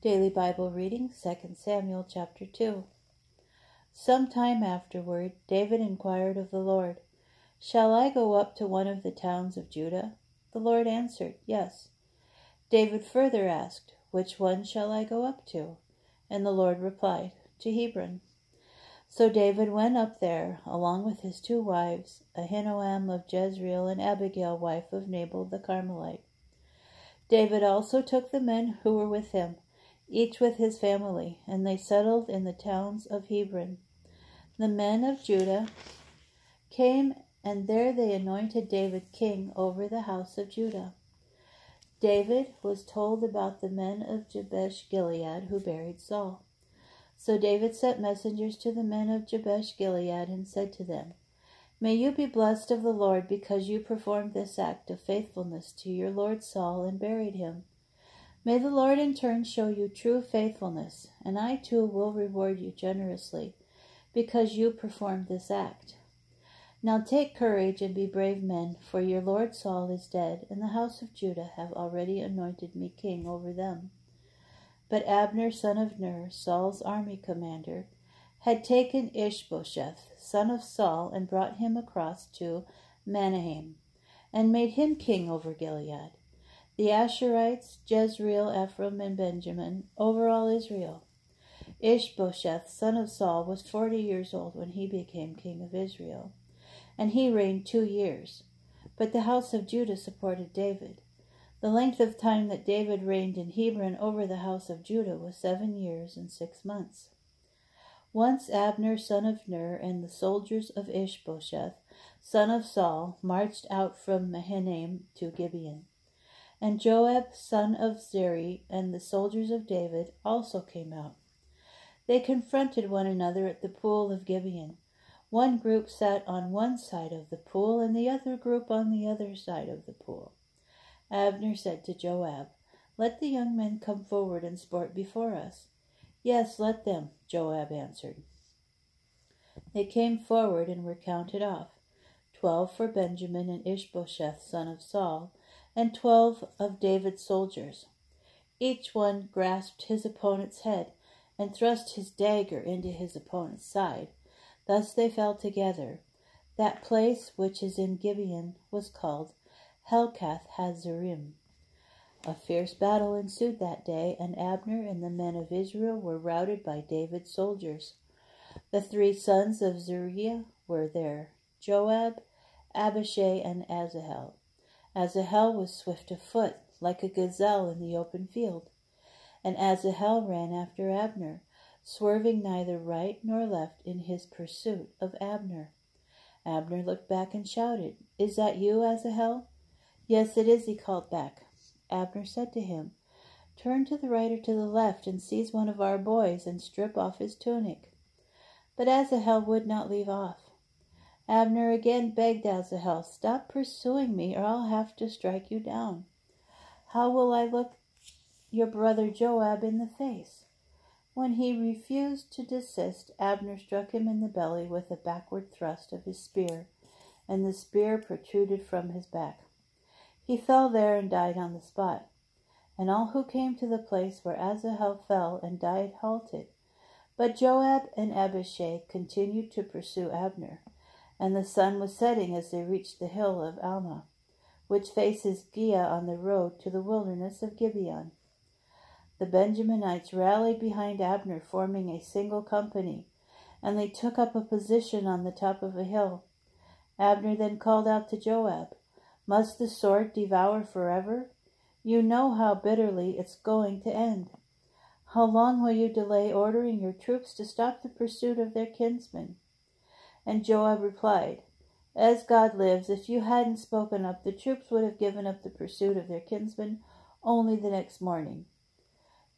Daily Bible reading, 2 Samuel chapter 2. Some time afterward, David inquired of the Lord, "Shall I go up to one of the towns of Judah?" The Lord answered, "Yes." David further asked, "Which one shall I go up to?" And the Lord replied, "To Hebron." So David went up there, along with his 2 wives, Ahinoam of Jezreel and Abigail, wife of Nabal the Carmelite. David also took the men who were with him, each with his family, and they settled in the towns of Hebron. The men of Judah came, and there they anointed David king over the house of Judah. David was told about the men of Jabesh Gilead who buried Saul. So David sent messengers to the men of Jabesh Gilead and said to them, "May you be blessed of the Lord, because you performed this act of faithfulness to your lord Saul and buried him. May the Lord in turn show you true faithfulness, and I too will reward you generously, because you performed this act. Now take courage and be brave men, for your lord Saul is dead, and the house of Judah have already anointed me king over them." But Abner, son of Ner, Saul's army commander, had taken Ishbosheth, son of Saul, and brought him across to Mahanaim, and made him king over Gilead, the Asherites, Jezreel, Ephraim, and Benjamin, over all Israel. Ishbosheth, son of Saul, was 40 years old when he became king of Israel, and he reigned 2 years. But the house of Judah supported David. The length of time that David reigned in Hebron over the house of Judah was 7 years and 6 months. Once Abner, son of Ner, and the soldiers of Ishbosheth, son of Saul, marched out from Mahanaim to Gibeon. And Joab, son of Zeri, and the soldiers of David also came out. They confronted one another at the pool of Gibeon. One group sat on one side of the pool, and the other group on the other side of the pool. Abner said to Joab, "Let the young men come forward and sport before us." "Yes, let them," Joab answered. They came forward and were counted off, 12 for Benjamin and Ishbosheth, son of Saul, and 12 of David's soldiers. Each one grasped his opponent's head and thrust his dagger into his opponent's side. Thus they fell together. That place which is in Gibeon was called Helkath Hazarim. A fierce battle ensued that day, and Abner and the men of Israel were routed by David's soldiers. The 3 sons of Zeruiah were there, Joab, Abishai, and Asahel. Asahel was swift of foot, like a gazelle in the open field. And Asahel ran after Abner, swerving neither right nor left in his pursuit of Abner. Abner looked back and shouted, "Is that you, Asahel?" "Yes, it is," he called back. Abner said to him, "Turn to the right or to the left and seize one of our boys and strip off his tunic." But Asahel would not leave off. Abner again begged Asahel, "Stop pursuing me, or I'll have to strike you down. How will I look your brother Joab in the face?" When he refused to desist, Abner struck him in the belly with a backward thrust of his spear, and the spear protruded from his back. He fell there and died on the spot. And all who came to the place where Asahel fell and died halted. But Joab and Abishai continued to pursue Abner, and the sun was setting as they reached the hill of Alma, which faces Giah on the road to the wilderness of Gibeon. The Benjaminites rallied behind Abner, forming a single company, and they took up a position on the top of a hill. Abner then called out to Joab, "Must the sword devour forever? You know how bitterly it's going to end. How long will you delay ordering your troops to stop the pursuit of their kinsmen?" And Joab replied, "As God lives, if you hadn't spoken up, the troops would have given up the pursuit of their kinsmen only the next morning."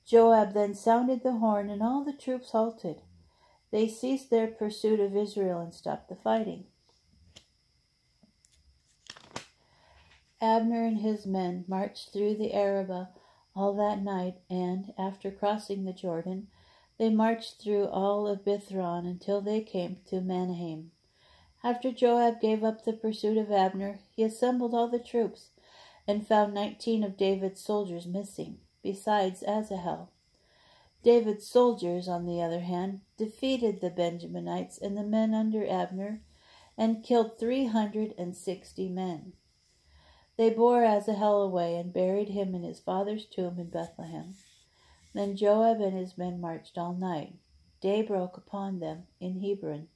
Joab then sounded the horn, and all the troops halted. They ceased their pursuit of Israel and stopped the fighting. Abner and his men marched through the Arabah all that night, and, after crossing the Jordan, they marched through all of Bithron until they came to Mahanaim. After Joab gave up the pursuit of Abner, he assembled all the troops and found 19 of David's soldiers missing, besides Asahel. David's soldiers, on the other hand, defeated the Benjaminites and the men under Abner and killed 360 men. They bore Asahel away and buried him in his father's tomb in Bethlehem. Then Joab and his men marched all night. Day broke upon them in Hebron.